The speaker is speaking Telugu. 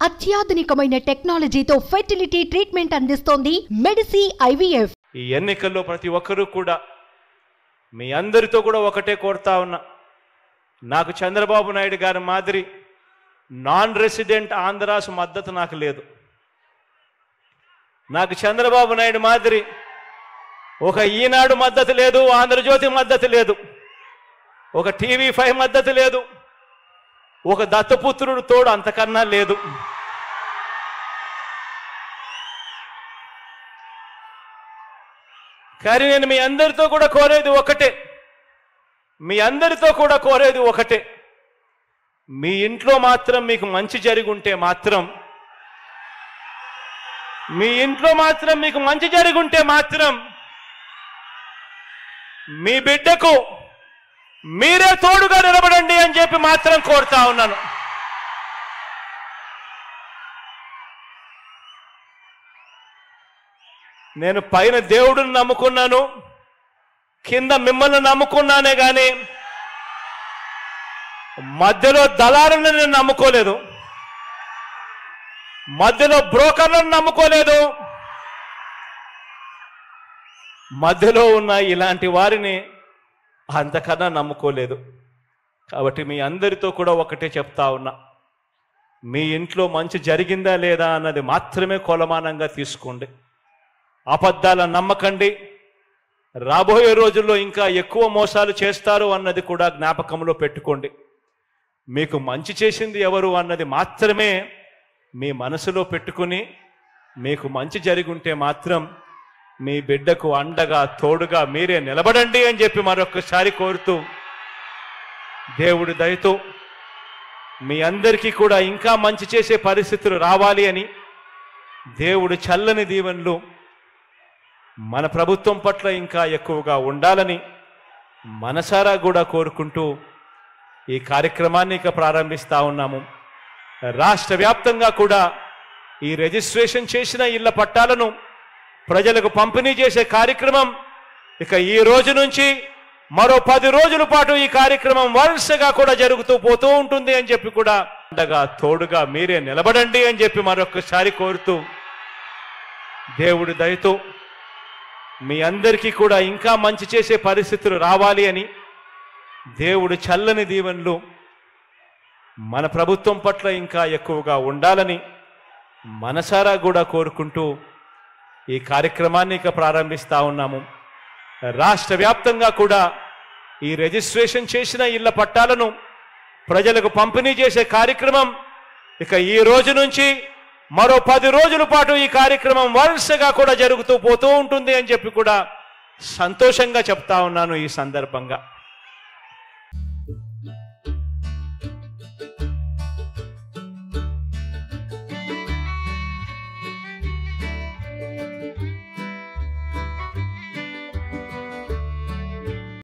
అత్యాధునికమైన టెక్నాలజీతో ఫెర్టిలిటీ ట్రీట్మెంట్ అందిస్తోంది మెడిసి ఐవీఎఫ్. ఈ ఎన్నికల్లో ప్రతి ఒక్కరూ కూడా మీ అందరితో కూడా ఒకటే కోరుతా ఉన్నా, నాకు చంద్రబాబు నాయుడు గారి మాదిరి నాన్ రెసిడెంట్ ఆంధ్రాస్ మద్దతు నాకు లేదు. నాకు చంద్రబాబు నాయుడు మాదిరి ఒక ఈనాడు మద్దతు లేదు, ఆంధ్రజ్యోతి మద్దతు లేదు, ఒక TV5 మద్దతు లేదు, ఒక దత్తపుత్రుడు తోడు అంతకన్నా లేదు. కానీ నేను మీ అందరితో కూడా కోరేది ఒకటే, మీ ఇంట్లో మాత్రం మీకు మంచి జరిగి ఉంటే మాత్రం, మీ బిడ్డకు మీరే తోడుగా నిలబడండి అని చెప్పి మాత్రం కోరుతా ఉన్నాను. నేను పైన దేవుడిని నమ్ముకున్నాను, కింద మిమ్మల్ని నమ్ముకున్నానే కానీ మధ్యలో దళారులను నేను నమ్ముకోలేదు, మధ్యలో బ్రోకర్లను నమ్ముకోలేదు, మధ్యలో ఉన్న ఇలాంటి వారిని అంతకన్నా నమ్ముకోలేదు. కాబట్టి మీ అందరితో కూడా ఒకటే చెప్తా ఉన్నా, మీ ఇంట్లో మంచి జరిగిందా లేదా అన్నది మాత్రమే కొలమానంగా తీసుకోండి. అబద్ధాలను నమ్మకండి. రాబోయే రోజుల్లో ఇంకా ఎక్కువ మోసాలు చేస్తారు అన్నది కూడా జ్ఞాపకంలో పెట్టుకోండి. మీకు మంచి చేసింది ఎవరు అన్నది మాత్రమే మీ మనసులో పెట్టుకుని, మీకు మంచి జరిగి ఉంటే మాత్రం మీ బిడ్డకు అండగా తోడుగా మీరే నిలబడండి అని చెప్పి మరొకసారి కోరుతూ, దేవుడి దయతో మీ అందరికీ కూడా ఇంకా మంచి చేసే పరిస్థితులు రావాలి అని, దేవుడి చల్లని దీవెనలు మన ప్రభుత్వం పట్ల ఇంకా ఎక్కువగా ఉండాలని మనసారా కూడా కోరుకుంటూ ఈ కార్యక్రమాన్ని ఇక ప్రారంభిస్తా ఉన్నాము. రాష్ట్ర వ్యాప్తంగా కూడా ఈ రిజిస్ట్రేషన్ చేసిన ఇళ్ల పట్టాలను ప్రజలకు పంపిణీ చేసే కార్యక్రమం ఇక ఈ రోజు నుంచి మరో 10 రోజుల పాటు ఈ కార్యక్రమం వరుసగా కూడా జరుగుతూ పోతూ ఉంటుంది అని చెప్పి కూడా అండగా తోడుగా మీరే నిలబడండి అని చెప్పి మరొకసారి కోరుతూ, దేవుడి దయతో మీ అందరికీ కూడా ఇంకా మంచి చేసే పరిస్థితులు రావాలి అని, దేవుడి చల్లని దీవెనలు మన ప్రభుత్వం పట్ల ఇంకా ఎక్కువగా ఉండాలని మనసారా కూడా కోరుకుంటూ ఈ కార్యక్రమాన్ని ఇక ప్రారంభిస్తా ఉన్నాము. రాష్ట్ర వ్యాప్తంగా కూడా ఈ రిజిస్ట్రేషన్ చేసిన ఇళ్ల పట్టాలను ప్రజలకు పంపిణీ చేసే కార్యక్రమం ఇక ఈ రోజు నుంచి మరో 10 రోజుల పాటు ఈ కార్యక్రమం వరుసగా కూడా జరుగుతూ పోతూ ఉంటుంది అని చెప్పి కూడా సంతోషంగా చెప్తా ఉన్నాను ఈ సందర్భంగా.